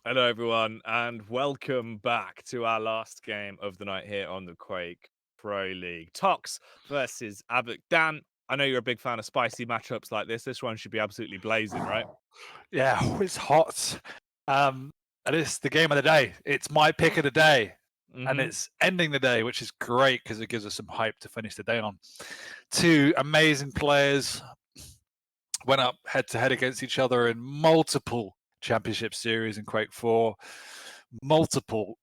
Hello, everyone, and welcome back to our last game of the night here on the Quake Pro League. Tox versus Av3k. Dan, I know you're a big fan of spicy matchups like this. This one should be absolutely blazing, right? Yeah, it's hot. And it's the game of the day. It's my pick of the day. And Mm-hmm. it's ending the day, which is great because it gives us some hype to finish the day on. Two amazing players went up head to head against each other in multiple championship series in Quake 4, multiple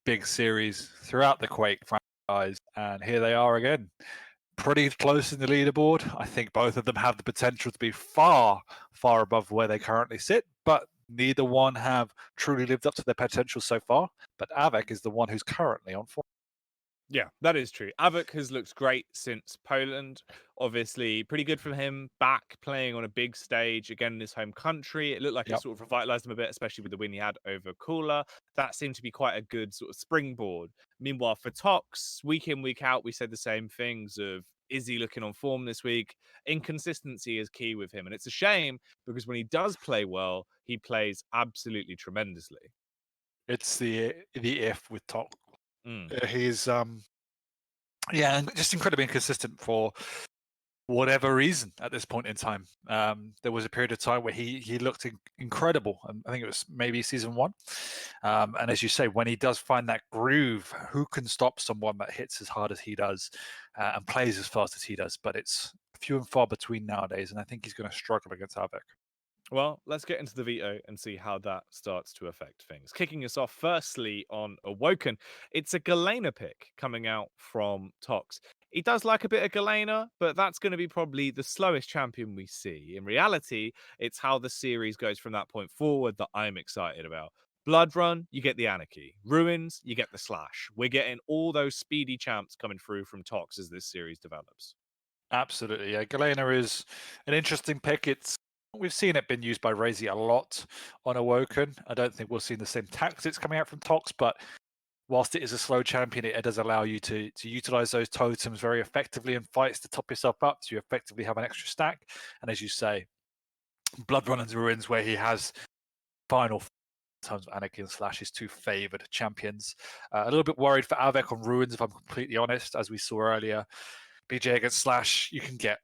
big series throughout the Quake franchise. And here they are again. Pretty close in the leaderboard. I think both of them have the potential to be far, far above where they currently sit, but neither one have truly lived up to their potential so far. But Av3k is the one who's currently on form. Yeah, that is true. Av3k has looked great since Poland. Obviously, pretty good from him back playing on a big stage again in his home country. It looked like it Yep. sort of revitalized him a bit, especially with the win he had over Cooler. That seemed to be quite a good sort of springboard. Meanwhile, for Tox, week in, week out, we said the same things of is he looking on form this week? Inconsistency is key with him. And it's a shame because when he does play well, he plays absolutely tremendously. It's the if with Top. Mm. He's yeah, just incredibly inconsistent for whatever reason at this point in time. There was a period of time where he looked incredible. I think it was maybe season 1. And as you say, when he does find that groove, who can stop someone that hits as hard as he does and plays as fast as he does? But it's few and far between nowadays, and I think he's going to struggle against Av3k. Well, let's get into the veto and see how that starts to affect things. Kicking us off, firstly, on Awoken, it's a Galena pick coming out from Tox. He does like a bit of Galena, but that's going to be probably the slowest champion we see. In reality, it's how the series goes from that point forward that I'm excited about. Blood Run, you get the Anarchy. Ruins, you get the Slash. We're getting all those speedy champs coming through from Tox as this series develops. Absolutely, yeah. Galena is an interesting pick. We've seen it been used by Razy a lot on Awoken. I don't think we'll see the same tactics coming out from Tox, but whilst it is a slow champion, it does allow you to utilize those totems very effectively in fights to top yourself up, so you effectively have an extra stack. And as you say, Bloodrun and Ruins, where he has final terms of Anakin Slash, his two favored champions. A little bit worried for Av3k on Ruins, if I'm completely honest. As we saw earlier, BJ against Slash, you can get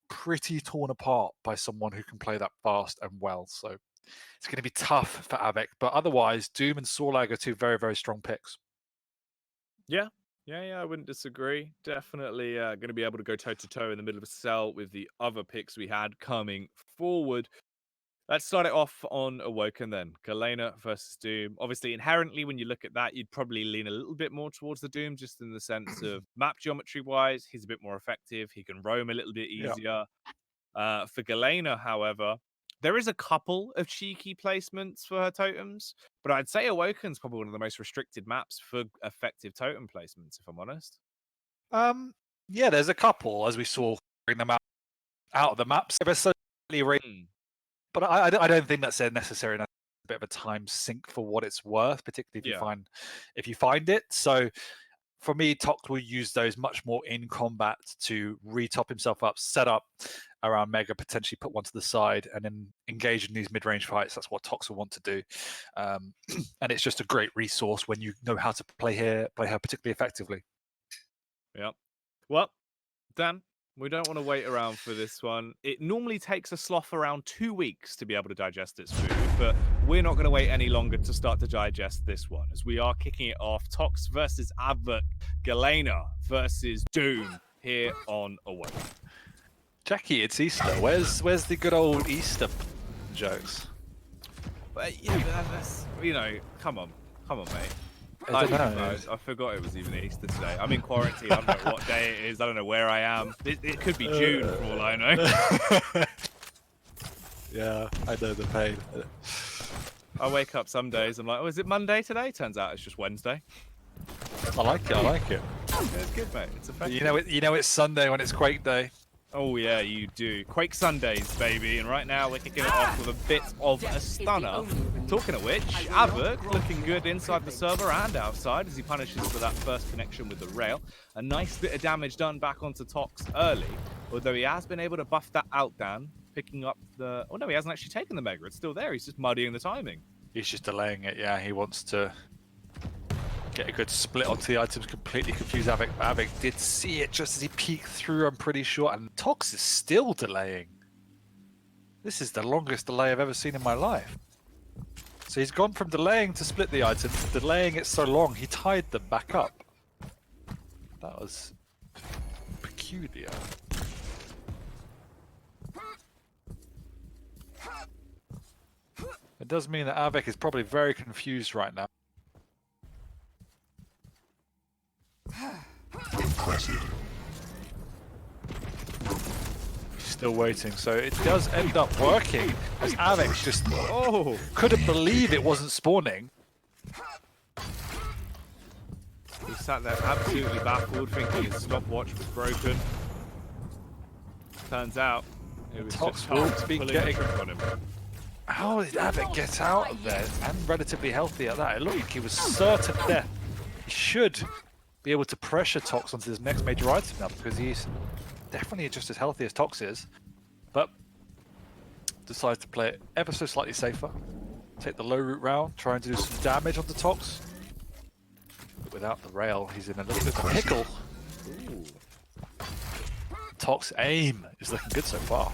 pretty torn apart by someone who can play that fast and well. So it's going to be tough for Av3k. But otherwise, Doom and Sorlag are two very, very strong picks. Yeah. Yeah, I wouldn't disagree. Definitely going to be able to go toe-to-toe in the middle of a cell with the other picks we had coming forward. Let's start it off on Awoken then. Galena versus Doom. Obviously, inherently, when you look at that, you'd probably lean a little bit more towards the Doom, just in the sense of map geometry-wise, he's a bit more effective. He can roam a little bit Yeah. easier. For Galena, however, there is a couple of cheeky placements for her totems, but I'd say Awoken's probably one of the most restricted maps for effective totem placements, if I'm honest. Yeah, there's a couple, as we saw, bring them out of the maps. They're slightly but I don't think that's necessary. A bit of a time sink for what it's worth, particularly if you find it. So for me, Tox will use those much more in combat to retop himself up, set up around Mega, potentially put one to the side, and then engage in these mid-range fights. That's what Tox will want to do, and it's just a great resource when you know how to play her particularly effectively. Yeah. Well, Dan, we don't want to wait around for this one. It normally takes a sloth around 2 weeks to be able to digest its food, but we're not going to wait any longer to start to digest this one, as we are kicking it off. Tox versus Av3k, Galena versus Doom here on Awoken. Jackie, it's Easter. Where's the good old Easter jokes? But yeah, come on, mate. I forgot it was even Easter today. I'm in quarantine. I don't know what day it is. I don't know where I am. It could be June for all I know. Yeah, I know the pain. I wake up some days, I'm like, oh, is it Monday today? Turns out it's just Wednesday. I like it. Yeah, it's good, mate. It's effective. You know it's Sunday when it's Quake Day. Oh yeah, you do. Quake Sundays, baby. And right now we're kicking it off with a bit of a stunner. Talking of which, Av3k looking good inside the server and outside as he punishes for that first connection with the rail. A nice bit of damage done back onto Tox early, although he has been able to buff that out, Dan, picking up the... Oh no, he hasn't actually taken the Mega. It's still there. He's just muddying the timing. He's just delaying it, yeah. He wants to get a good split onto the items, completely confuse Av3k. Av3k did see it just as he peeked through, I'm pretty sure. And Tox is still delaying. This is the longest delay I've ever seen in my life. So he's gone from delaying to split the items, to delaying it so long, he tied them back up. That was peculiar. It does mean that Av3k is probably very confused right now. Impressive. Still waiting, so it does end up working as Av3k just couldn't believe it wasn't spawning. He sat there absolutely baffled, thinking his stopwatch was broken. Turns out it was just Tox pulling the trick on him. How did Av3k get out of there and relatively healthy at that? It looked like he was certain death. He should be able to pressure Tox onto his next major item now because he's definitely just as healthy as Tox is, but decides to play it ever so slightly safer. Take the low route round, trying to do some damage onto Tox. But without the rail, he's in a little bit of a pickle. Ooh. Tox aim is looking good so far.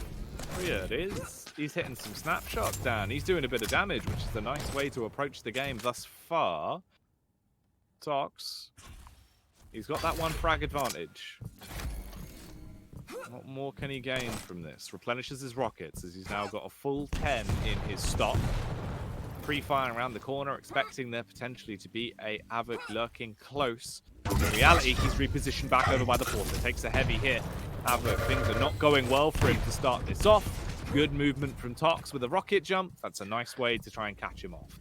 Oh yeah, it is. He's hitting some snapshots down. He's doing a bit of damage, which is a nice way to approach the game thus far. Tox, he's got that one frag advantage. What more can he gain from this? Replenishes his rockets as he's now got a full 10 in his stock. Pre-firing around the corner, expecting there potentially to be a Av3k lurking close. In reality, he's repositioned back over by the portal. Takes a heavy hit. Av3k, things are not going well for him to start this off. Good movement from Tox with a rocket jump. That's a nice way to try and catch him off.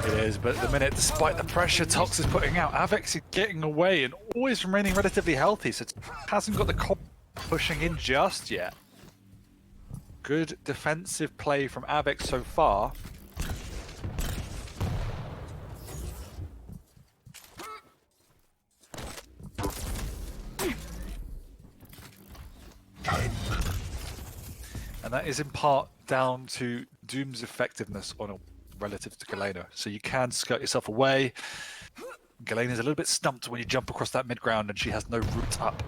It is, but at the minute, despite the pressure Tox is putting out, Av3k is getting away and always remaining relatively healthy, so hasn't got the comp pushing in just yet. Good defensive play from Av3k so far. And that is in part down to Doom's effectiveness on a relative to Galena. So you can skirt yourself away. Galena's a little bit stumped when you jump across that mid ground and she has no route up.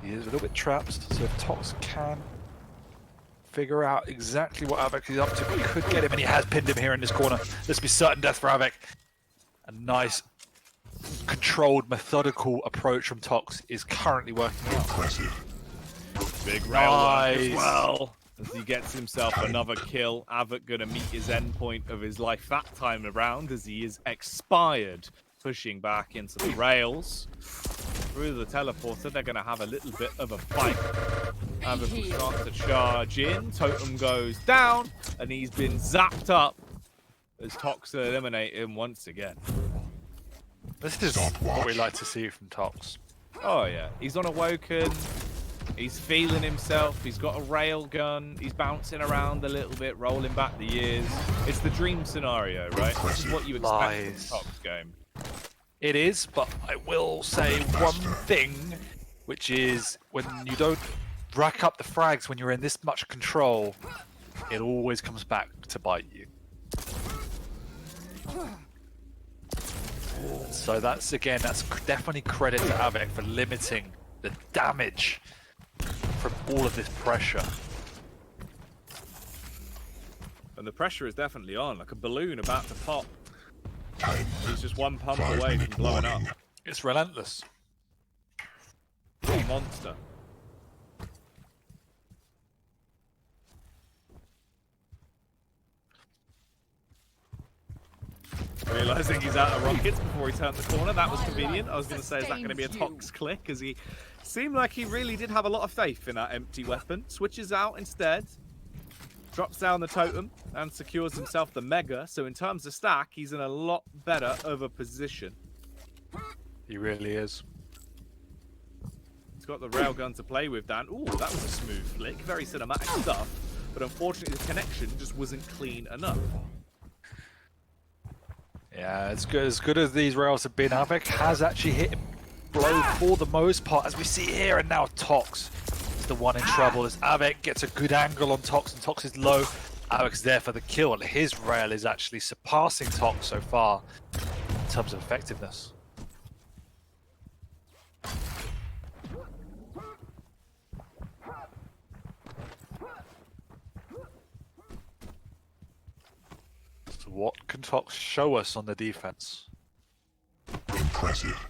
He is a little bit trapped, so if Tox can figure out exactly what Av3k is up to, he could get him, and he has pinned him here in this corner. This will be certain death for Av3k. A nice, controlled, methodical approach from Tox is currently working out. Impressive. Big rail work as well. As he gets himself another kill, Av3k gonna meet his end point of his life that time around as he is expired, pushing back into the rails. Through the teleporter, they're gonna have a little bit of a fight. Av3k will start to charge in, totem goes down, and he's been zapped up as Tox eliminate him once again. This is what we like to see from Tox. Oh yeah, he's on Awoken. He's feeling himself. He's got a rail gun. He's bouncing around a little bit, rolling back the years. It's the dream scenario, right? This is what you expect from the Tox game. It is, but I will say one thing, which is when you don't rack up the frags when you're in this much control, it always comes back to bite you. So that's definitely credit to Av3k for limiting the damage from all of this pressure. And the pressure is definitely on, like a balloon about to pop. He's just one pump away from blowing up. It's relentless. What a monster. Realising he's out of rockets before he turned the corner. That was convenient. I was going to say, is that going to be a Tox click? As he seemed like he really did have a lot of faith in that empty weapon. Switches out instead. Drops down the totem and secures himself the Mega. So in terms of stack, he's in a lot better of a position. He really is. He's got the railgun to play with, Dan. Ooh, that was a smooth flick. Very cinematic stuff. But unfortunately, the connection just wasn't clean enough. Yeah, as good as these rails have been, Av3k has actually hit him blow for the most part, as we see here, and now Tox He's the one in trouble as Av3k gets a good angle on Tox, and Tox is low. Av3k's there for the kill. His rail is actually surpassing Tox so far in terms of effectiveness. So what can Tox show us on the defense? Impressive.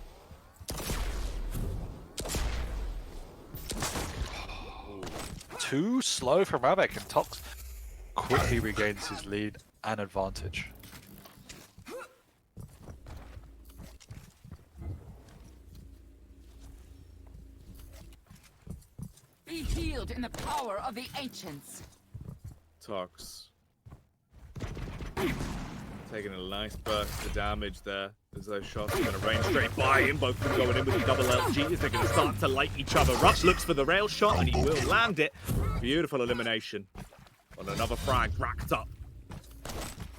Too slow from Av3k, and Tox quickly regains his lead and advantage. Be healed in the power of the ancients. Tox taking a nice burst of damage there as those shots are going to rain straight by him. Both of them going in with a double LG as they're going to start to light each other up. Looks for the rail shot and he will land it. Beautiful elimination on another frag racked up.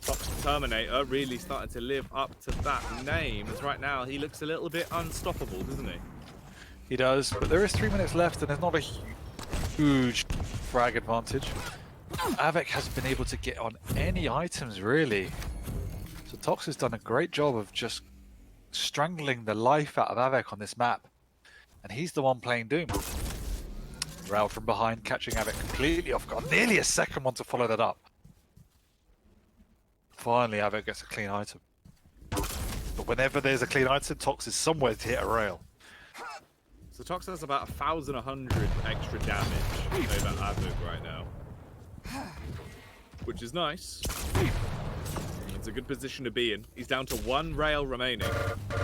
Tox Terminator really starting to live up to that name, as right now he looks a little bit unstoppable, doesn't he? He does, but there is 3 minutes left and there's not a huge frag advantage. Av3k hasn't been able to get on any items really. So Tox has done a great job of just strangling the life out of Av3k on this map. And he's the one playing Doom. Rail from behind, catching Av3k completely off guard. Nearly a second one to follow that up. Finally, Av3k gets a clean item. But whenever there's a clean item, Tox is somewhere to hit a rail. So Tox has about 1,100 extra damage over Av3k right now, which is nice. It's a good position to be in. He's down to 1 rail remaining.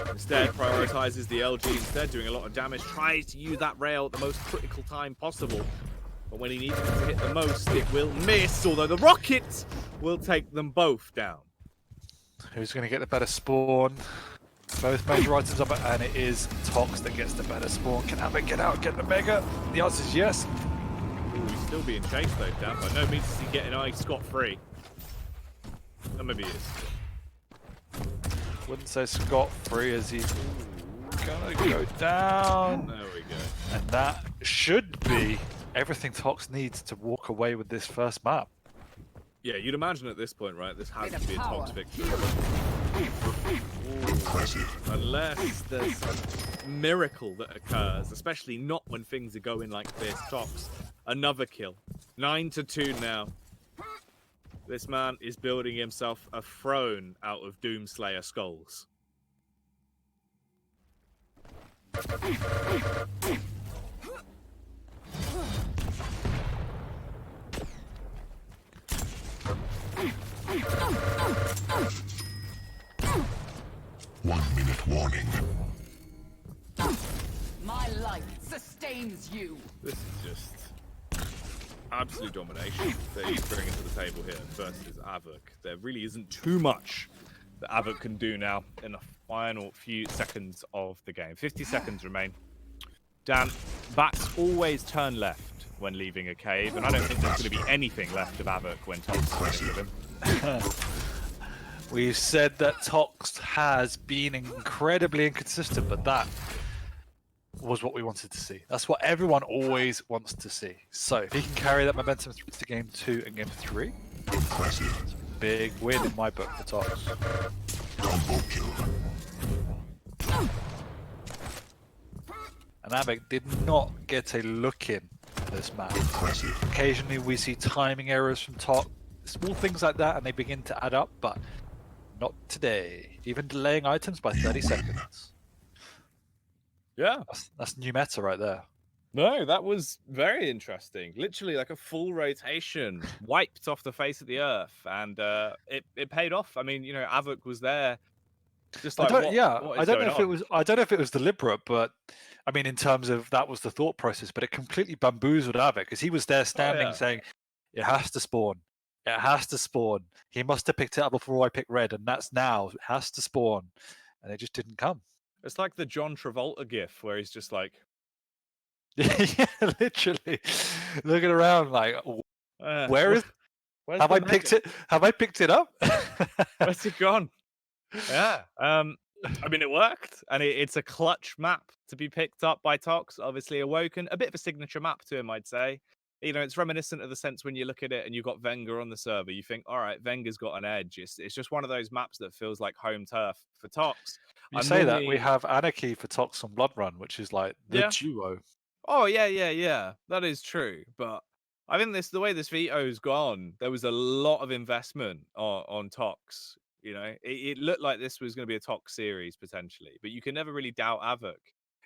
Instead, prioritizes the LG instead, doing a lot of damage. Tries to use that rail at the most critical time possible. But when he needs it to hit the most, it will miss, although the rockets will take them both down. Who's going to get the better spawn? Both major items up, and it is Tox that gets the better spawn. Can Av3k get out, get the mega? The answer is yes. Ooh, he's still being chased though, Dan. By no means is he getting scot-free. Or maybe he is. Wouldn't say scot-free as he's gonna go down. There we go. And that should be everything Tox needs to walk away with this first map. Yeah, you'd imagine at this point, right? This has to be a Tox victory. Impressive. Unless there's some miracle that occurs, especially not when things are going like this. Tox, another kill. 9-2 now. This man is building himself a throne out of Doomslayer skulls. One-minute warning. My life sustains you. This is just absolute domination that he's bringing to the table here versus Av3k. There really isn't too much that Av3k can do now in the final few seconds of the game. 50 seconds remain. Dan, bats always turn left when leaving a cave, and I don't think there's going to be anything left of Av3k when Tox is with him. We've said that Tox has been incredibly inconsistent, but that was what we wanted to see. That's what everyone always wants to see. So if he can carry that momentum through to game 2 and game 3, Impressive. it's a big win in my book for Tox. Combo kill. And Av3k did not get a look in this match. Impressive. Occasionally we see timing errors from Tox, small things like that, and they begin to add up, but not today. Even delaying items by 30 seconds. Yeah. That's new meta right there. No, that was very interesting. Literally like a full rotation wiped off the face of the earth, and it paid off. I mean, you know, Av3k was there. Just like, I don't know if on? I don't know if it was deliberate, but I mean, in terms of that was the thought process, but it completely bamboozled Av3k because he was there standing saying, "It has to spawn. It has to spawn. He must have picked it up before I picked red, and that's now. It has to spawn," and it just didn't come. It's like the John Travolta gif where he's just like, Yeah, literally looking around like, where is? where's Have the I mega? picked it? Have I picked it up? Where's it gone? Yeah. I mean, it worked, and it's a clutch map to be picked up by Tox. Obviously, Awoken, a bit of a signature map to him, I'd say. You know, it's reminiscent of the sense when you look at it and you've got Wenger on the server, you think, all right, Wenger's got an edge. It's just one of those maps that feels like home turf for Tox. You say that, we have Anarchy for Tox on Blood Run, which is like the Yeah. duo. Oh, yeah. That is true. But I think the way this veto's gone, there was a lot of investment on Tox. You know, it looked like this was going to be a Tox series potentially, but you can never really doubt Av3k.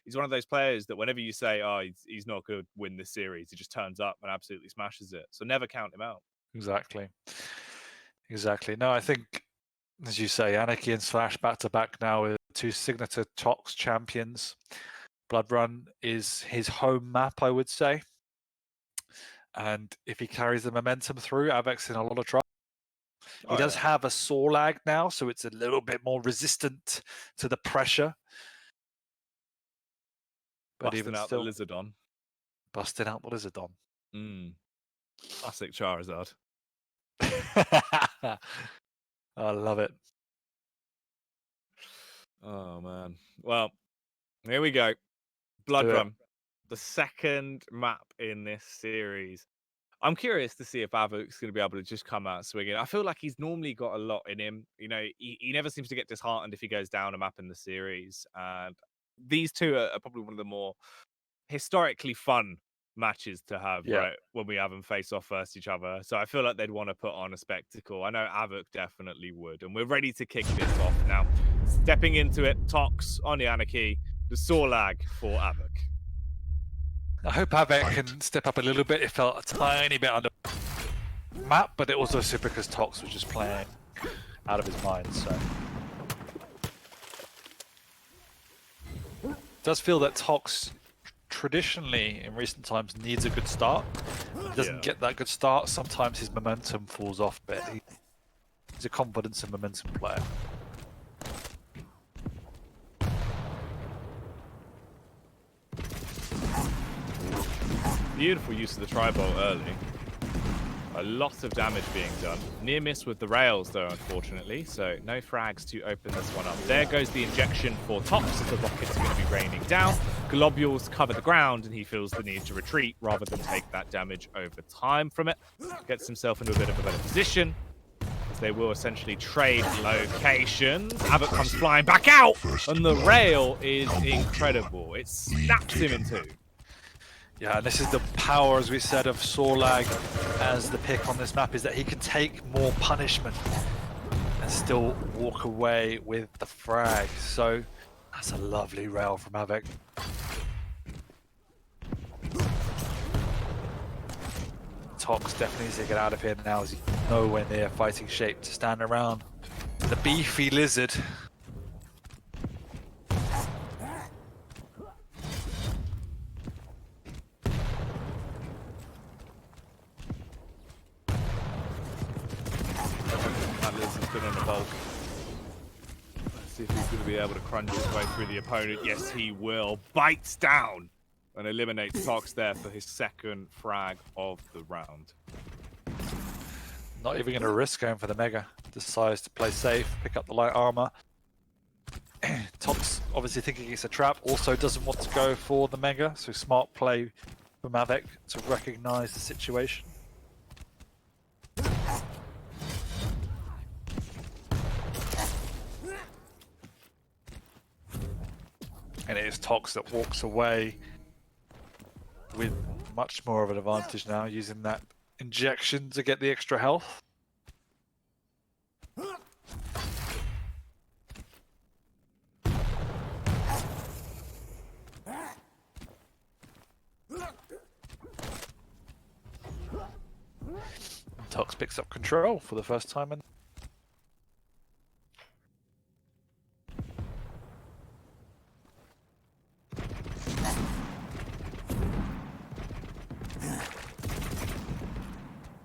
He's one of those players that whenever you say, oh, he's not going to win this series, he just turns up and absolutely smashes it. So never count him out. Exactly. No, I think, as you say, Anarchy and Slash back-to-back now with two signature Tox champions. Blood Run is his home map, I would say. And if he carries the momentum through, Av3k's in a lot of trouble. He does have a saw lag now, so it's a little bit more resistant to the pressure. But Busting even out still, the Lizardon. busting out the Lizardon. Classic Charizard. I love it. Oh, man. Well, here we go. Blood Run, the second map in this series. I'm curious to see if Av3k's going to be able to just come out swinging. I feel like he's normally got a lot in him. You know, he never seems to get disheartened if he goes down a map in the series. And these two are probably one of the more historically fun matches to have, right? When we have them face off versus each other. So I feel like they'd want to put on a spectacle. I know Av3k definitely would. And we're ready to kick this off now. Stepping into it, Tox on the Anarchy, the saw lag for Av3k. I hope Av3k can step up a little bit. It felt a tiny bit under map, but it also because Tox was just playing out of his mind. So it does feel that Tox traditionally in recent times needs a good start. He doesn't get that good start. Sometimes his momentum falls off a bit. He's a confidence and momentum player. Beautiful use of the tri-bolt early. A lot of damage being done. Near miss with the rails though, unfortunately, so no frags to open this one up. There goes the injection for Tox as the rocket's going to be raining down. Globules cover the ground and he feels the need to retreat rather than take that damage over time from it. Gets himself into a bit of a better position as they will essentially trade locations. Av3k comes flying back out and the rail is incredible. It snaps him in two. Yeah, and this is the power, as we said, of Sorlag as the pick on this map, is that he can take more punishment and still walk away with the frag. So that's a lovely rail from Av3k. Tox definitely needs to get out of here now as he's nowhere near fighting shape to stand around the beefy lizard. On the bulk. Let's see if he's going to be able to crunch his way through the opponent. Yes, he will. Bites down and eliminates Tox there for his second frag of the round. Not even going to risk going for the Mega. Decides to play safe, pick up the light armor. Tox obviously thinking it's a trap. Also doesn't want to go for the Mega. So smart play from Av3k to recognize the situation. And it is Tox that walks away with much more of an advantage now, using that injection to get the extra health. And Tox picks up control for the first time in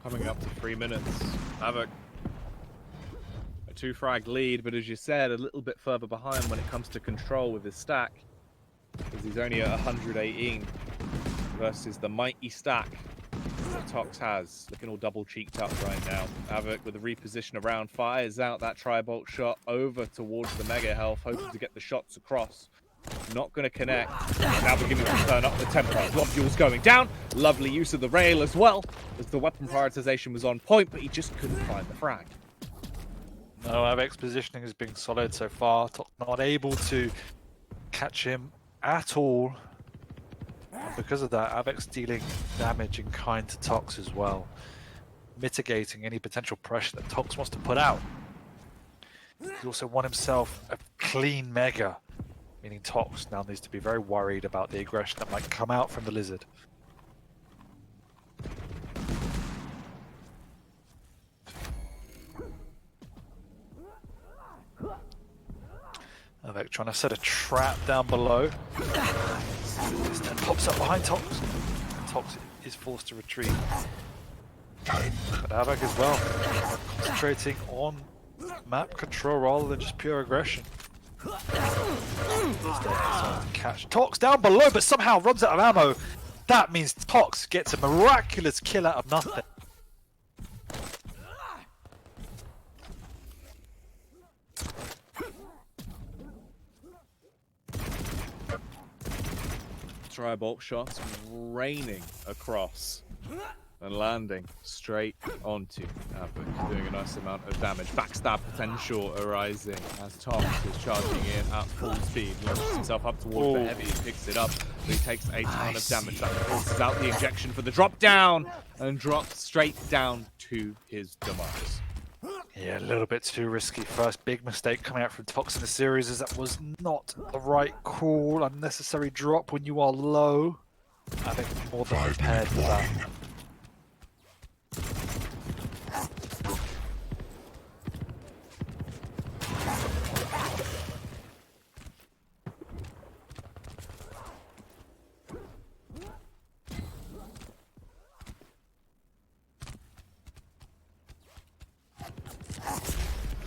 Coming up to 3 minutes. Av3k a 2-frag lead, but as you said, a little bit further behind when it comes to control with his stack, because he's only at 118 versus the mighty stack that Tox has. Looking all double cheeked up right now. Av3k with a reposition around, fires out that tri-bolt shot over towards the Mega Health, hoping to get the shots across. Not going to connect. Now beginning to turn up the tempo. Globule's going down. Lovely use of the rail as well, as the weapon prioritization was on point, but he just couldn't find the frag. No, Av3k's positioning has been solid so far. Not able to catch him at all. And because of that, Av3k's dealing damage in kind to Tox as well, mitigating any potential pressure that Tox wants to put out. He's also won himself a clean Mega, meaning Tox now needs to be very worried about the aggression that might come out from the Lizard. Av3k trying to set a trap down below. This then pops up behind Tox, and Tox is forced to retreat. But Av3k as well, concentrating on map control rather than just pure aggression. Catch Tox down below, but somehow runs out of ammo. That means Tox gets a miraculous kill out of nothing. Tri-bolt shots raining across and landing straight onto Av3k, doing a nice amount of damage. Backstab potential arising as Tox is charging in at full speed, launches himself up towards the heavy and picks it up, but he takes a ton of damage. That forces out the injection for the drop down and drops straight down to his demise. Yeah, a little bit too risky. First big mistake coming out from Tox in the series, as that was not the right call. Unnecessary drop when you are low. Av3k more than prepared for that.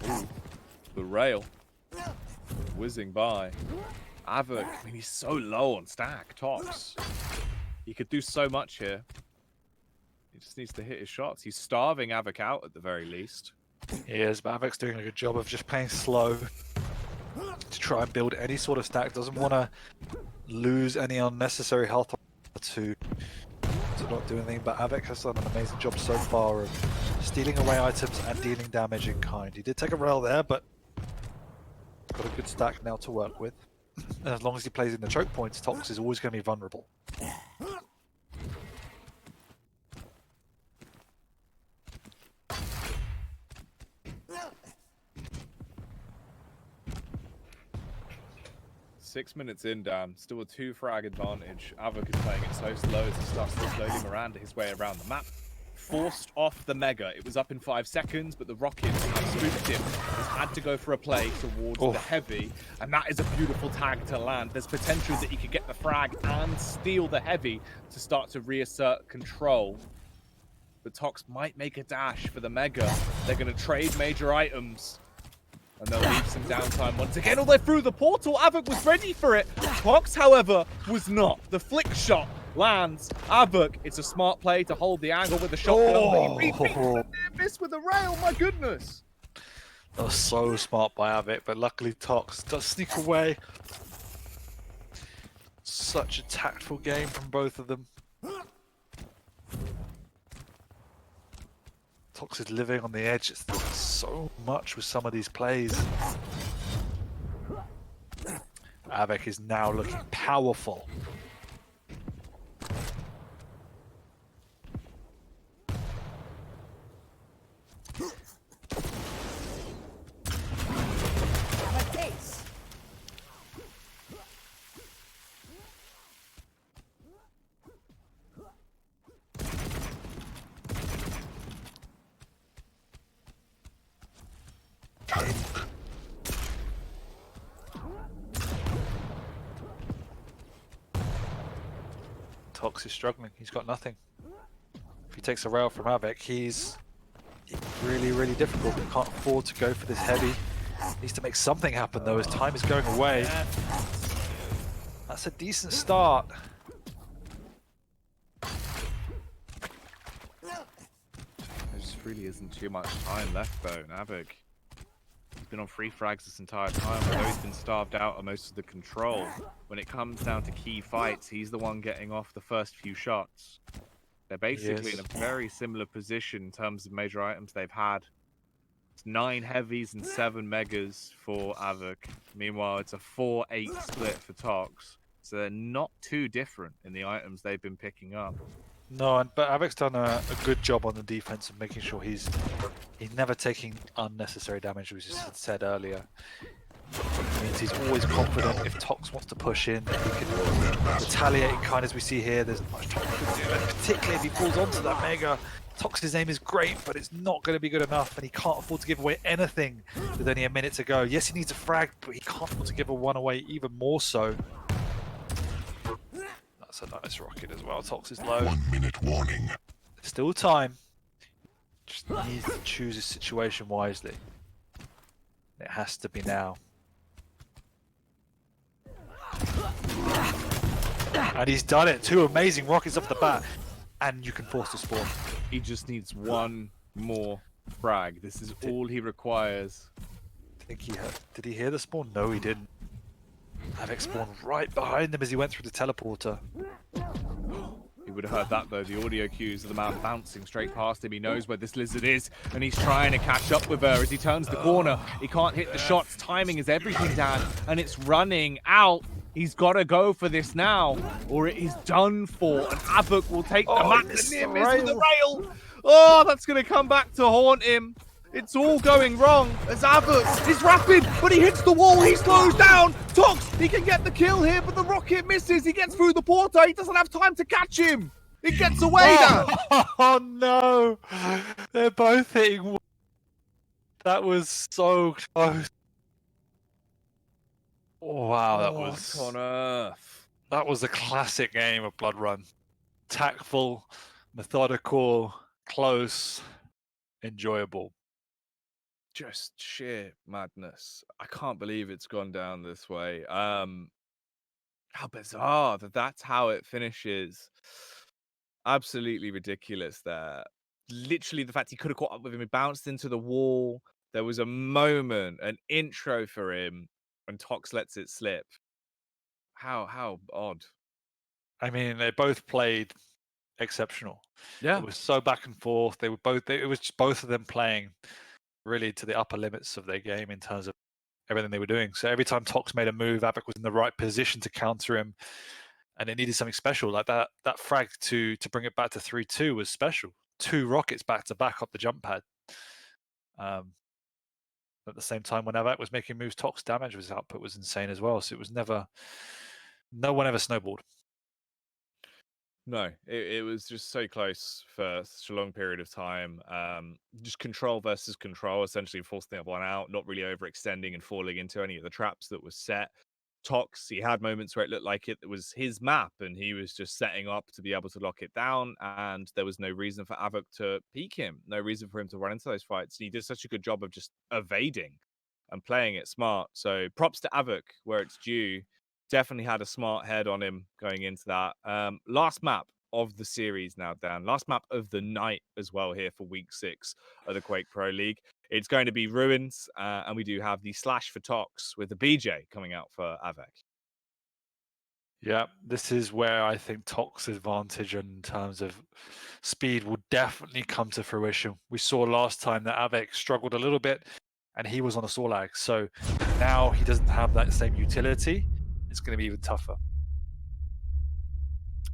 Ooh, the rail whizzing by. Av3k, I mean, he's so low on stack. Tox, he could do so much here. He just needs to hit his shots. He's starving Av3k out at the very least. He is, but Av3k's doing a good job of just playing slow to try and build any sort of stack. Doesn't want to lose any unnecessary health to not do anything, but Av3k has done an amazing job so far of stealing away items and dealing damage in kind. He did take a rail there, but got a good stack now to work with. And as long as he plays in the choke points, Tox is always going to be vulnerable. 6 minutes in, Dan. Still a 2 frag advantage. Av3k is playing it so slow as he starts to slowly Miranda his way around the map. Forced off the Mega. It was up in 5 seconds, but the Rockets have spooked him. He's had to go for a play towards the Heavy, and that is a beautiful tag to land. There's potential that he could get the frag and steal the Heavy to start to reassert control. But Tox might make a dash for the Mega. They're going to trade major items. And they'll leave some downtime once again. Although through the portal, Av3k was ready for it. Tox, however, was not. The flick shot lands. Av3k, it's a smart play to hold the angle with the shotgun. He missed with the rail, my goodness. That was so smart by Av3k, but luckily Tox does sneak away. Such a tactful game from both of them. Tox is living on the edge. It's so much with some of these plays. Av3k is now looking powerful. Tox is struggling. He's got nothing. If he takes a rail from Av3k, he's really, really difficult. He can't afford to go for this heavy. Needs to make something happen though, as time is going away. That's a decent start. just really isn't too much time left though. Av3k, he's been on 3 frags this entire time, although he's been starved out of most of the control. When it comes down to key fights, he's the one getting off the first few shots. They're basically in a very similar position in terms of major items they've had. It's 9 heavies and 7 megas for Av3k. Meanwhile, it's a 4-8 split for Tox. So they're not too different in the items they've been picking up. No, but Av3k's done a good job on the defense of making sure he's never taking unnecessary damage, as you said earlier. It means he's always confident if Tox wants to push in, he can retaliate in kind as we see here. There's not much Tox can do, and particularly if he falls onto that mega. Tox's aim is great, but it's not going to be good enough, and he can't afford to give away anything with only a minute to go. Yes, he needs a frag, but he can't afford to give a one away even more so. That's a nice rocket as well. Tox is low. 1 minute warning. Still time. Just needs to choose his situation wisely. It has to be now. And he's done it. 2 amazing rockets off the bat. And you can force the spawn. He just needs one more frag. This is all he requires. I think he heard. Did he hear the spawn? No, he didn't. Av3k spawned right behind him as he went through the teleporter. He would have heard that though, the audio cues of the man bouncing straight past him. He knows where this lizard is, and he's trying to catch up with her as he turns the corner. He can't hit the shots. Timing is everything, Dan, and it's running out. He's got to go for this now, or it is done for. And Av3k will take the match. The near miss with the rail. Oh, that's going to come back to haunt him. It's all going wrong as Av3k is rapid, but he hits the wall. He slows down. Tox, he can get the kill here, but the rocket misses. He gets through the porter. He doesn't have time to catch him. He gets away now. Oh no! They're both hitting. That was so close. Oh, wow, that was on earth. That was a classic game of Blood Run. Tactful, methodical, close, enjoyable. Just sheer madness. I can't believe it's gone down this way. How bizarre that's how it finishes. Absolutely ridiculous there. Literally, the fact he could have caught up with him, he bounced into the wall. There was a moment, an intro for him, and Tox lets it slip. How odd. I mean, they both played exceptional. Yeah. It was so back and forth. They were both. It was just both of them playing really to the upper limits of their game in terms of everything they were doing. So every time Tox made a move, Av3k was in the right position to counter him, and it needed something special. Like that frag to bring it back to 3-2 was special. 2 rockets back to back up the jump pad. At the same time, when Av3k was making moves, Tox damage was output was insane as well. So it was never, no one ever snowballed. No, it was just so close for such a long period of time. Just control versus control, essentially forcing everyone out, not really overextending and falling into any of the traps that was set. Tox, he had moments where it looked like it was his map and he was just setting up to be able to lock it down, and there was no reason for Av3k to peek him, no reason for him to run into those fights. And he did such a good job of just evading and playing it smart. So props to Av3k where it's due. Definitely had a smart head on him going into that. Last map of the series now, Dan. Last map of the night as well here for week 6 of the Quake Pro League. It's going to be Ruins, and we do have the slash for Tox with the BJ coming out for Av3k. Yeah, this is where I think Tox's advantage in terms of speed will definitely come to fruition. We saw last time that Av3k struggled a little bit, and he was on a saw lag. So now he doesn't have that same utility. It's going to be even tougher.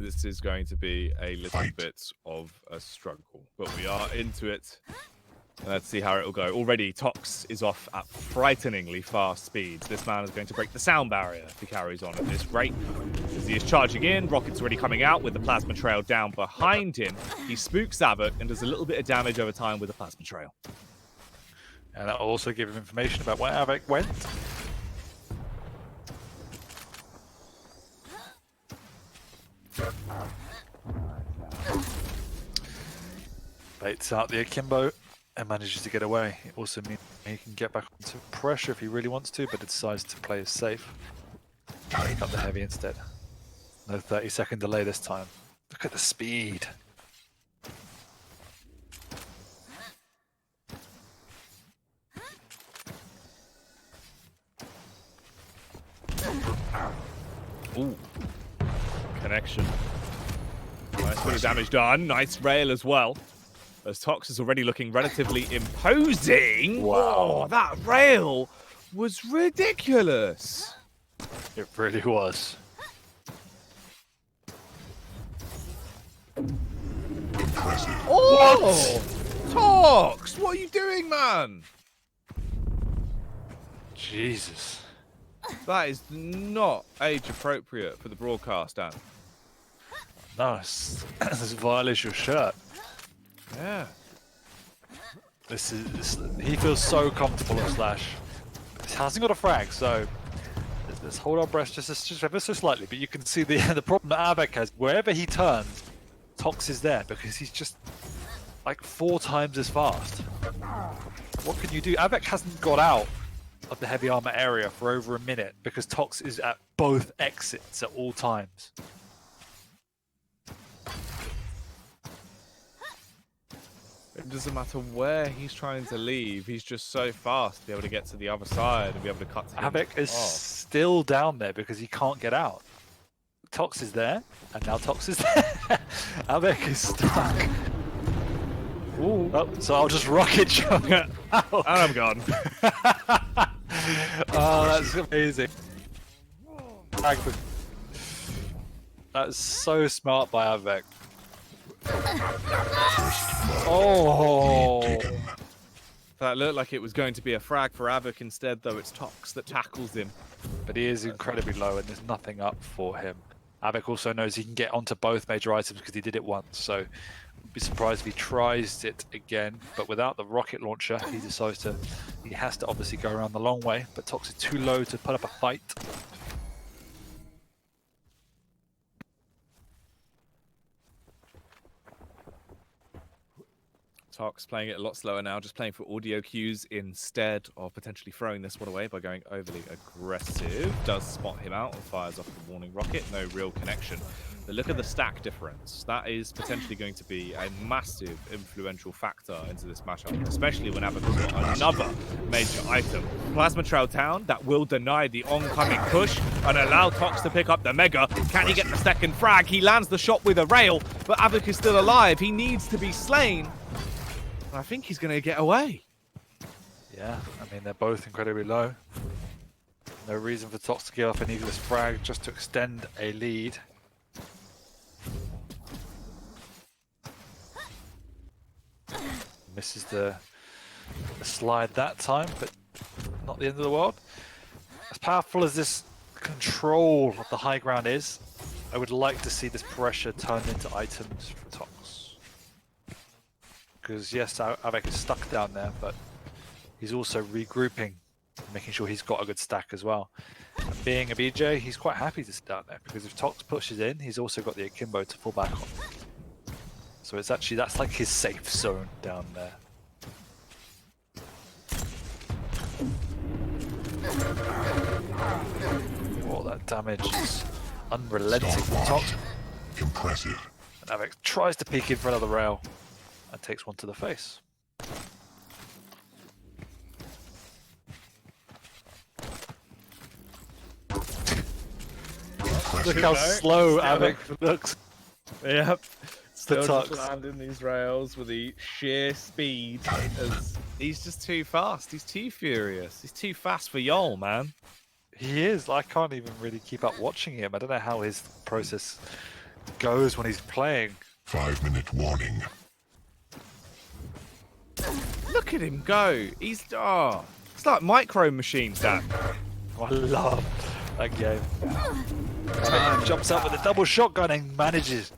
This is going to be a little bit of a struggle, but we are into it. Let's see how it will go. Already, Tox is off at frighteningly fast speeds. This man is going to break the sound barrier if he carries on at this rate. As he is charging in, rockets already coming out with the plasma trail down behind him. He spooks Av3k and does a little bit of damage over time with the plasma trail. And that will also give him information about where Av3k went. Baits out the akimbo and manages to get away. It also means he can get back into pressure if he really wants to, but decides to play it safe. Pick up the heavy instead. No 30-second delay this time. Look at the speed. Ooh. Connection. Nice bit of damage done. Nice rail as well. As Tox is already looking relatively imposing. Wow. Oh, that rail was ridiculous. It really was. Impressive. Oh! Tox! What are you doing, man? Jesus. That is not age appropriate for the broadcast, Dan. No, it's as vile as your shirt. Yeah. He feels so comfortable at Slash. He hasn't got a frag, so let's hold our breath just ever so slightly. But you can see the problem that Av3k has. Wherever he turns, Tox is there because he's just like 4 times as fast. What can you do? Av3k hasn't got out of the heavy armor area for over a minute because Tox is at both exits at all times. It doesn't matter where he's trying to leave. He's just so fast to be able to get to the other side and be able to cut to him. Av3k is off. still down there because he can't get out. Tox is there, and now Tox is there. Av3k is stuck. Ooh. Oh, so I'll just rocket jump. And I'm gone. Oh, that's amazing. That's so smart by Av3k. Oh, That looked like it was going to be a frag for Av3k instead, though it's Tox that tackles him. but he is incredibly low, and there's nothing up for him. Av3k also knows he can get onto both major items because he did it once, so I'd be surprised if he tries it again. But without the rocket launcher, he decides to. He has to obviously go around the long way, but Tox is too low to put up a fight. Tox playing it a lot slower now, just playing for audio cues instead of potentially throwing this one away by going overly aggressive. Does spot him out and fires off the warning rocket. No real connection. But look at the stack difference. That is potentially going to be a massive influential factor into this matchup, especially when Av3k's got another major item. Plasma Trail Town that will deny the oncoming push and allow Tox to pick up the Mega. Can he get the second frag? He lands the shot with a rail, but Av3k is still alive. He needs to be slain. I think he's going to get away. Yeah, I mean, they're both incredibly low. No reason for Tox to give up an eagle's frag just to extend a lead. Misses the slide that time, but not the end of the world. As powerful as this control of the high ground is, I would like to see this pressure turned into items for Tox. Because yes, Av3k is stuck down there, but he's also regrouping, making sure he's got a good stack as well. And being a BJ, he's quite happy to sit down there because if Tox pushes in, he's also got the akimbo to fall back on. So it's actually, that's like his safe zone down there. Oh, that damage is unrelenting from Tox. Impressive. And Av3k tries to peek in front of the rail and takes one to the face. Look how slow Av3k looks. Yep. Still Tox. just landing these rails with the sheer speed. As he's just too fast. He's too furious. He's too fast for y'all, man. He is. I can't even really keep up watching him. I don't know how his process goes when he's playing. 5-minute warning. Look at him go. He's it's like micro machines, Dan. I love that game. Jumps out with a double shotgun and manages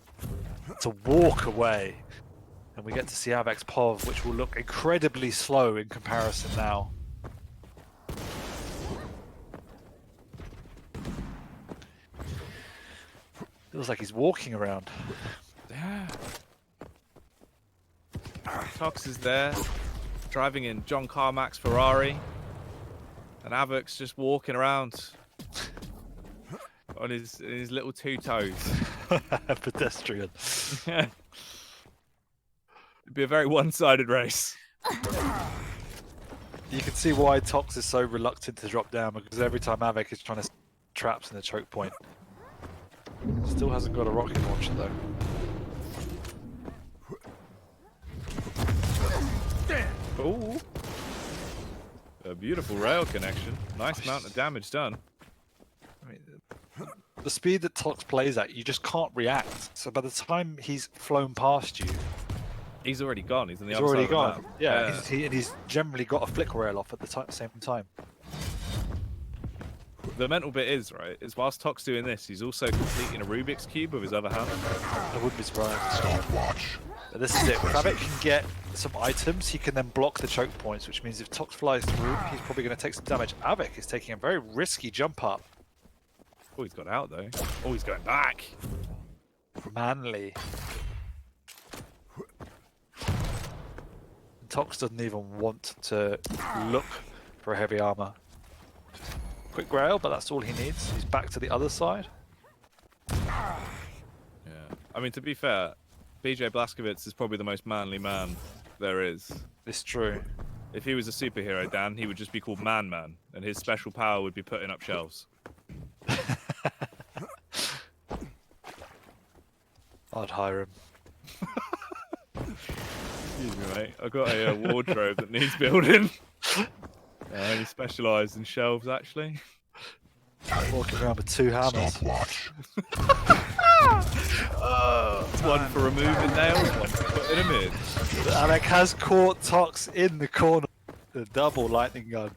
to walk away. And we get to see Av3k's POV, which will look incredibly slow in comparison now. Feels like he's walking around. Yeah. Tox is there, driving in John Carmack's Ferrari, and Av3k's just walking around on his little two toes. Pedestrian. It'd be a very one-sided race. You can see why Tox is so reluctant to drop down, because every time Av3k is trying to traps in the choke point, Still hasn't got a rocket launcher though. Ooh. A beautiful rail connection. Nice amount of damage done. I mean, the speed that Tox plays at, you just can't react. So by the time he's flown past you, he's already gone. He's on the he's other already side of the gone. map. Yeah, and he's generally got a flick rail off at the same time. The mental bit is, right, is whilst Tox doing this, he's also completing a Rubik's Cube with his other hand. I wouldn't be surprised. Stopwatch. But this is it. If Av3k can get some items, he can then block the choke points, which means if Tox flies through, he's probably going to take some damage. Av3k is taking a very risky jump up. Oh, he's got out, though. Oh, he's going back. Manly. Tox doesn't even want to look for a heavy armor. Quick rail, but that's all he needs. He's back to the other side. Yeah. I mean, to be fair, BJ Blazkowicz is probably the most manly man there is. It's true. If he was a superhero, Dan, he would just be called Man Man, and his special power would be putting up shelves. I'd hire him. Excuse me, mate. I've got a wardrobe that needs building. I only specialise in shelves, actually. Walking around with 2 hammers. Stopwatch. It's one for removing nails, one for putting them in. Av3k has caught Tox in the corner. The double lightning gun.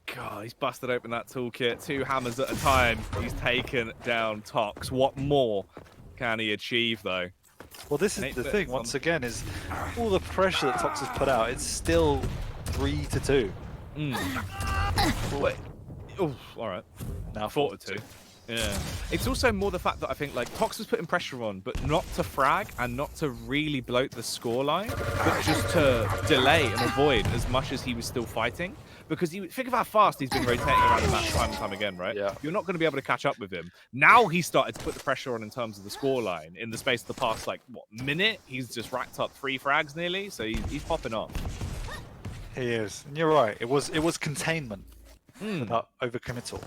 God, he's busted open that toolkit. 2 hammers at a time. He's taken down Tox. What more can he achieve, though? Well, this is the thing, once again, is all the pressure that Tox has put out, it's still 3-2. Wait. Oh, all right. Now 4-2. Yeah. It's also more the fact that I think like Tox was putting pressure on, but not to frag and not to really bloat the scoreline, but just to delay and avoid as much as he was still fighting. Because you think of how fast he's been rotating around the map time and time again, right? Yeah. You're not going to be able to catch up with him. Now he started to put the pressure on in terms of the scoreline. In the space of the past, like, what, minute? He's just racked up 3 frags nearly, so he's popping off. He is. And you're right, it was containment, not overcommittal.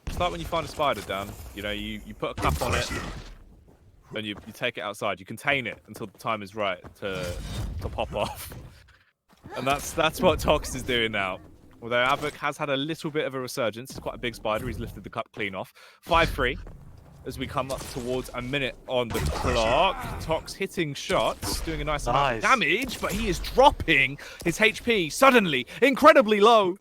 It's like when you find a spider, Dan. You know, you put a cup on it, and you take it outside. You contain it until the time is right to pop off. And that's what Tox is doing now. Although Av3k has had a little bit of a resurgence. He's quite a big spider. He's lifted the cup clean off. 5-3 as we come up towards a minute on the clock. Tox hitting shots, doing a nice amount of damage, but he is dropping his HP suddenly, incredibly low.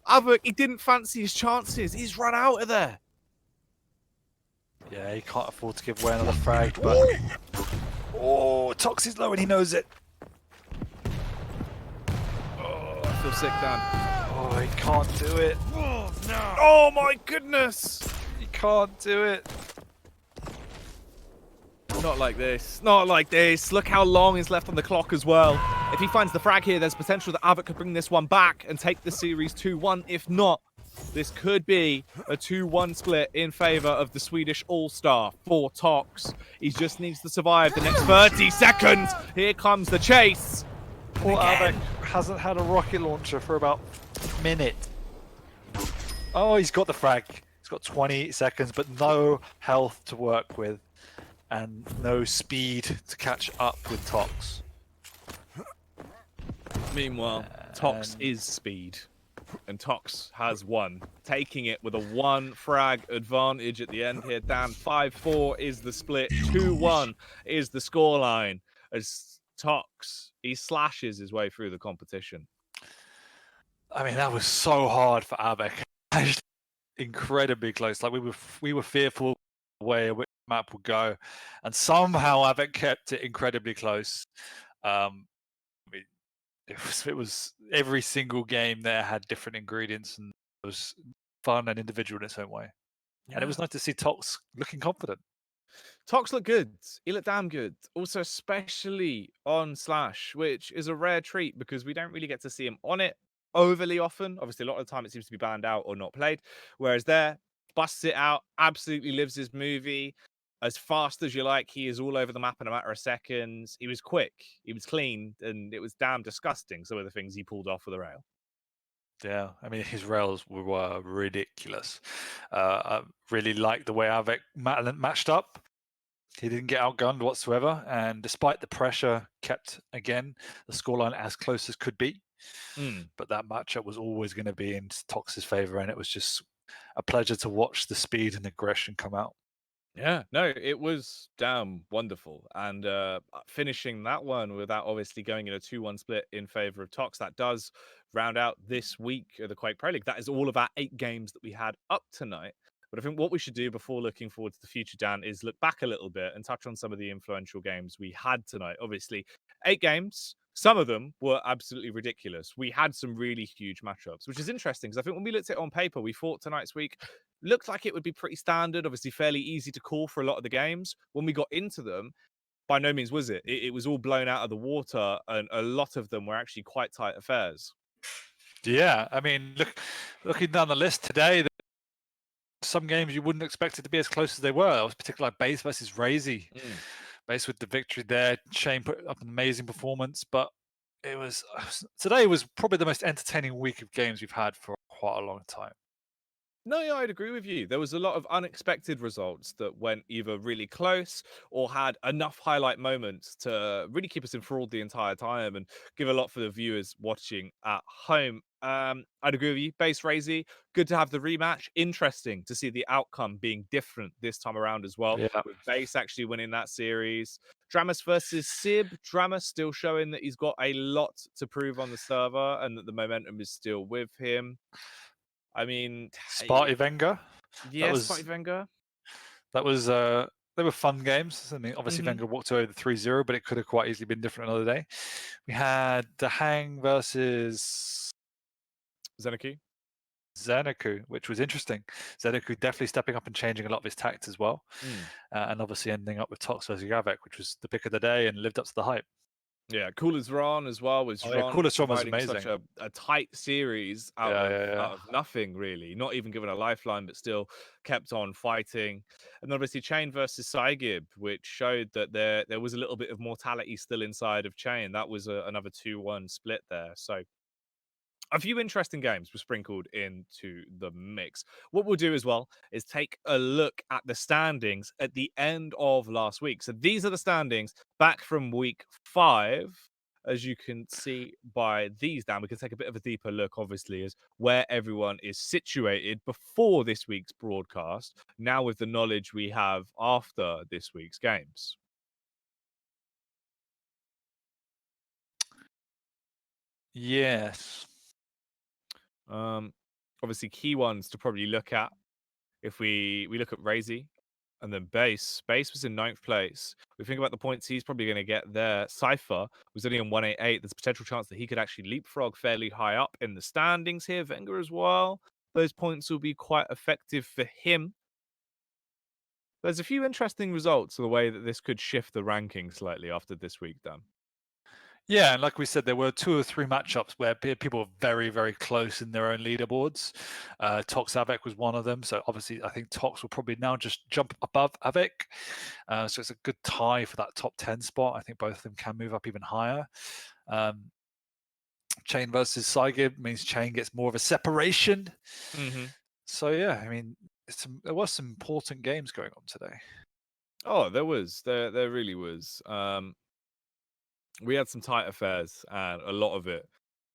Av3k, he didn't fancy his chances. He's run out of there. Yeah, he can't afford to give away another frag, but... Oh, Tox is low and he knows it. I feel sick, Dan. Oh, he can't do it. Oh, no. Oh, my goodness. He can't do it. Not like this. Not like this. Look how long is left on the clock as well. If he finds the frag here, there's potential that Av3k could bring this one back and take the series 2-1. If not, this could be a 2-1 split in favour of the Swedish All-Star for Tox. He just needs to survive the next 30 seconds. Here comes the chase. Poor Av3k hasn't had a rocket launcher for about a minute. Oh, he's got the frag. He's got 20 seconds, but no health to work with. And no speed to catch up with Tox. Meanwhile, Tox is speed. And Tox has won, taking it with a 1 frag advantage at the end here. Dan, 5-4 is the split. 2-1 is the scoreline. As Tox, he slashes his way through the competition. I mean, that was so hard for Av3k. Incredibly close. Like we were fearful where the map would go, and somehow Av3k kept it incredibly close. I mean, it was every single game there had different ingredients, and it was fun and individual in its own way. Yeah. And it was nice to see Tox looking confident. Tox looked good. He looked damn good. Also, especially on Slash, which is a rare treat because we don't really get to see him on it overly often. Obviously, a lot of the time it seems to be banned out or not played. Whereas there, busts it out, absolutely lives his movie. As fast as you like, he is all over the map in a matter of seconds. He was quick, he was clean, and it was damn disgusting, some of the things he pulled off with the rail. Yeah, I mean, his rails were ridiculous. I really liked the way Av3k matched up. He didn't get outgunned whatsoever, and despite the pressure, kept, again, the scoreline as close as could be. But that matchup was always going to be in Tox's favor, and it was just a pleasure to watch the speed and aggression come out. Yeah, no, it was damn wonderful. And finishing that one without obviously going in a 2-1 split in favor of Tox, that does round out this week of the Quake Pro League. That is all of our 8 games that we had up tonight. But I think what we should do before looking forward to the future, Dan, is look back a little bit and touch on some of the influential games we had tonight. Obviously, 8 games. Some of them were absolutely ridiculous. We had some really huge matchups, which is interesting because I think when we looked at it on paper, we thought tonight's week looked like it would be pretty standard, obviously fairly easy to call for a lot of the games. When we got into them, by no means was it. It was all blown out of the water, and a lot of them were actually quite tight affairs. Yeah, I mean, looking down the list today, some games you wouldn't expect it to be as close as they were. That was particularly like Base versus Razy. Base with the victory there. Shane put up an amazing performance, but today was probably the most entertaining week of games we've had for quite a long time. No, yeah, I'd agree with you. There was a lot of unexpected results that went either really close or had enough highlight moments to really keep us enthralled the entire time and give a lot for the viewers watching at home. I'd agree with you. Base Razy, good to have the rematch. Interesting to see the outcome being different this time around as well. Yeah. With Base actually winning that series. Dramas versus Sib. Dramas still showing that he's got a lot to prove on the server and that the momentum is still with him. I mean, Sparty Venga. yes, Fight Venga. That was they were fun games. I mean, obviously Venga walked away with 3-0, but it could have quite easily been different another day. We had the Hang versus Xenoku, which was interesting. Xenoku definitely stepping up and changing a lot of his tactics as well. And obviously ending up with Tox versus Av3k, which was the pick of the day and lived up to the hype. Yeah, Cool as Ron as well. Was Ron Cool as Ron was providing amazing. such a tight series out of nothing, really. Not even given a lifeline, but still kept on fighting. And obviously Chain versus Saigib, which showed that there was a little bit of mortality still inside of Chain. That was another 2-1 split there. So a few interesting games were sprinkled into the mix. What we'll do as well is take a look at the standings at the end of last week. So these are the standings back from week 5. As you can see by these down, we can take a bit of a deeper look, obviously, as where everyone is situated before this week's broadcast, now with the knowledge we have after this week's games. Yes. Obviously, key ones to probably look at if we look at Razy and then Base. Base was in 9th place. We think about the points he's probably going to get there. Cypher was only on 188. There's a potential chance that he could actually leapfrog fairly high up in the standings here. Venga as well. Those points will be quite effective for him. There's a few interesting results of the way that this could shift the ranking slightly after this week, Dan. Yeah, and like we said, there were 2 or 3 matchups where people were very, very close in their own leaderboards. Tox Av3k was one of them. So obviously, I think Tox will probably now just jump above Av3k. So it's a good tie for that top 10 spot. I think both of them can move up even higher. Chain versus Saigib means Chain gets more of a separation. So yeah, I mean, there was some important games going on today. Oh, there was. There really was. We had some tight affairs, and a lot of it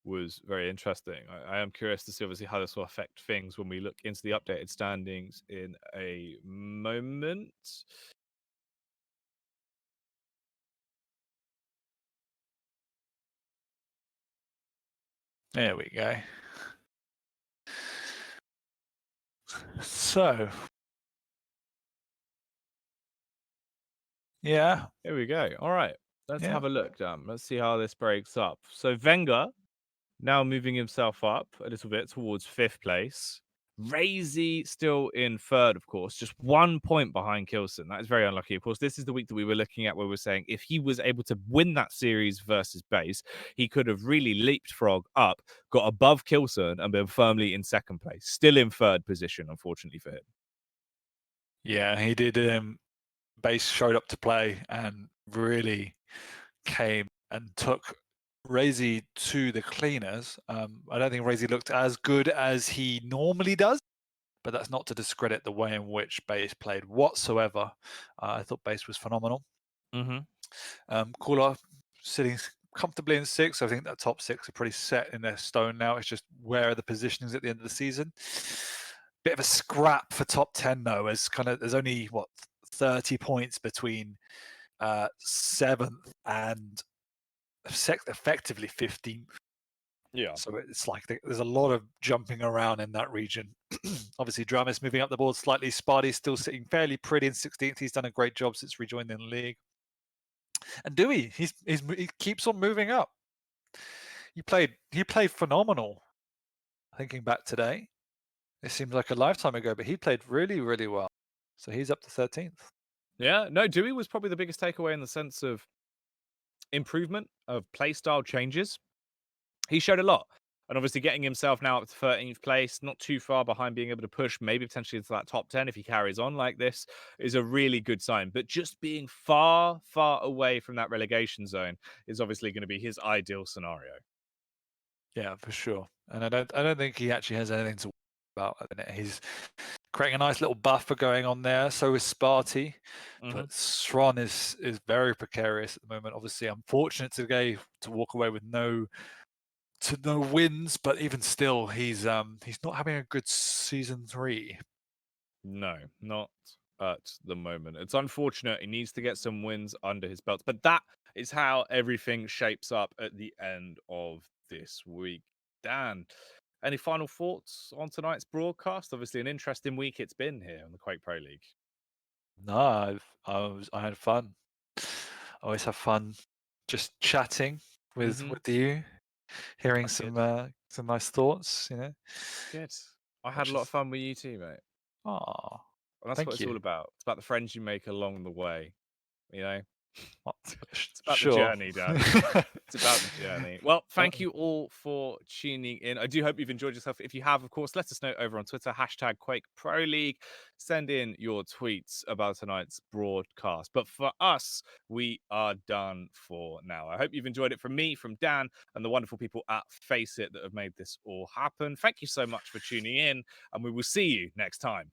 was very interesting. I am curious to see, obviously, how this will affect things when we look into the updated standings in a moment. There we go. So, yeah. Here we go. All right. Let's have a look, Dan. Let's see how this breaks up. So Venga now moving himself up a little bit towards 5th place. Razy still in 3rd, of course, just 1 point behind Kilson. That is very unlucky. Of course, this is the week that we were looking at where we're saying if he was able to win that series versus Base, he could have really leapfrog up, got above Kilson, and been firmly in 2nd place. Still in 3rd position, unfortunately for him. Yeah, he did. Base showed up to play and really came and took Razy to the cleaners. I don't think Razy looked as good as he normally does, but that's not to discredit the way in which Base played whatsoever. I thought Base was phenomenal. Cooler sitting comfortably in 6. I think that top 6 are pretty set in their stone now. It's just where are the positionings at the end of the season. Bit of a scrap for top 10 though, as there's only what 30 points between 7th and effectively 15th. Yeah. So it's like there's a lot of jumping around in that region. Obviously, Dramis moving up the board slightly. Sparty's still sitting fairly pretty in 16th. He's done a great job since rejoining the league. And Dewey, he keeps on moving up. He played phenomenal. Thinking back today, it seems like a lifetime ago, but he played really, really well. So he's up to 13th. Yeah, no, Dewey was probably the biggest takeaway in the sense of improvement, of playstyle changes. He showed a lot. And obviously getting himself now up to 13th place, not too far behind being able to push maybe potentially into that top 10 if he carries on like this, is a really good sign. But just being far, far away from that relegation zone is obviously going to be his ideal scenario. Yeah, for sure. And I don't think he actually has anything to worry about at the minute. He's creating a nice little buffer going on there. So is Sparty. But Sron is very precarious at the moment. Obviously, unfortunate today to walk away with no wins, but even still, he's not having a good season 3. No, not at the moment. It's unfortunate. He needs to get some wins under his belt, but that is how everything shapes up at the end of this week. Dan, any final thoughts on tonight's broadcast? Obviously, an interesting week it's been here on the Quake Pro League. No, I had fun. I always have fun just chatting with you, hearing That's some good. some nice thoughts. You know, Good. I had a lot of fun with you too, mate. Oh, And that's what thank it's you. all about. It's about the friends you make along the way. You know, it's about the Sure. journey, Dan. It's about the journey. Well, thank you all for tuning in. I do hope you've enjoyed yourself. If you have, of course, let us know over on Twitter, #Quake Pro League. Send in your tweets about tonight's broadcast. But for us, we are done for now. I hope you've enjoyed it from me, from Dan, and the wonderful people at Face It that have made this all happen. Thank you so much for tuning in, and we will see you next time.